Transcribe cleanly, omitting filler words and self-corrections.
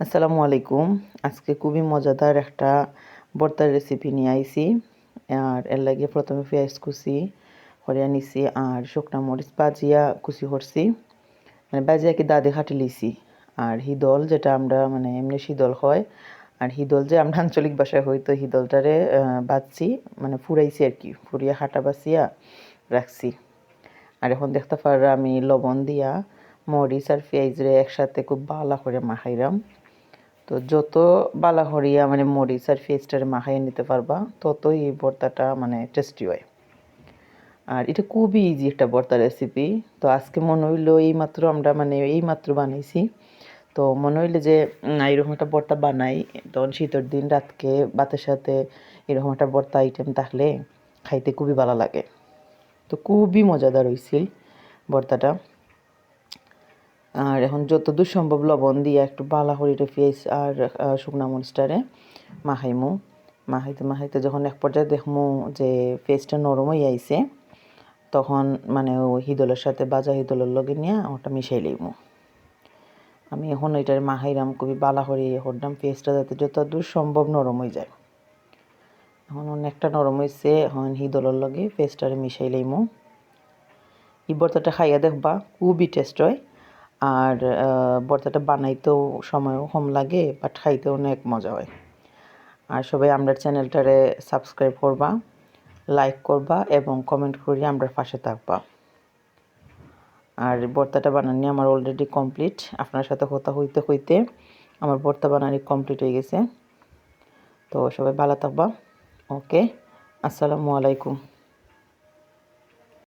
আসসালামু আলাইকুম। আজকে খুবই মজাদার একটা ভর্তার রেসিপি নিয়ে আইছি। আর এর লাগে প্রথমে পেঁয়াজ কুচি করিয়া নিছি আর শুকনা মরিচ ভাজিয়া কুচি করছি, মানে ভাজিয়া কি দাঁতে খাটি লিছি। আর হিদল যেটা আমরা মানে এমনি শীতল হয়, আর হিদল যে আমরা আঞ্চলিক ভাষায় হয়তো হিদলটারে বাজছি মানে ফুরাইছি আর কি, ফুরিয়া হাঁটা বাছিয়া রাখছি। আর এখন দেখতে পার আমি লবণ দিয়া মরিচ আর পেঁয়াজরে একসাথে খুব ভালো করে মাখাইলাম। তো যত বালা হরিয়া মানে মরিচ আর পেঁয়াজটারে মাখাইয়া নিতে পারবা ততই এই ভর্তাটা মানে টেস্টি হয়। আর এটা খুবই ইজি একটা ভর্তা রেসিপি। তো আজকে মনে হইলো এইমাত্র আমরা মানে এইমাত্র বানাইছি। তো মনে হইলো যে এরকম একটা ভর্তা বানাই, তখন শীতের দিন রাতকে ভাতের সাথে এরকম একটা ভর্তা আইটেম থাকলে খাইতে খুবই ভালো লাগে। তো খুবই মজাদার হয়েছিল ভর্তাটা। আর এখন যতদূর সম্ভব লবণ দিয়ে একটু বালা হরিটা পেঁয়াজ আর শুকনা মরিচটারে মাখাইমু। মাখাইতে মাখাইতে যখন এক পর্যায়ে দেখমু যে পেঁয়াজটা নরম হয়ে আইছে, তখন মানে ওই হিদলের সাথে বাজা হিদলের লগে নিয়ে ওটা মিশাই লইমু। আমি এখন এটার মাখাইরাম খুবই বালা হরি হরদাম পেঁয়াজটা যাতে যতদূর সম্ভব নরম হয়ে যায়। এখন অনেকটা নরম হয়েছে, এখন হিদলের লগে পেঁয়াজটারে মিশাই লইমু। এই ভর্তাটা খাইয়া দেখবা খুবই টেস্ট হয়। আর ভর্তাটা বানাইতেও সময়ও কম লাগে, বাট খাইতেও অনেক মজা হয়। আর সবাই আমরা চ্যানেলটারে সাবস্ক্রাইব করবা, লাইক করবা এবং কমেন্ট করিয়ে আমরা পাশে থাকবা। আর ভর্তাটা বানানি আমার অলরেডি কমপ্লিট। আপনার সাথে কথা হইতে হইতে আমার ভর্তা বানানি কমপ্লিট হয়ে গেছে। তো সবাই ভালো থাকবা। ওকে, আসসালামু আলাইকুম।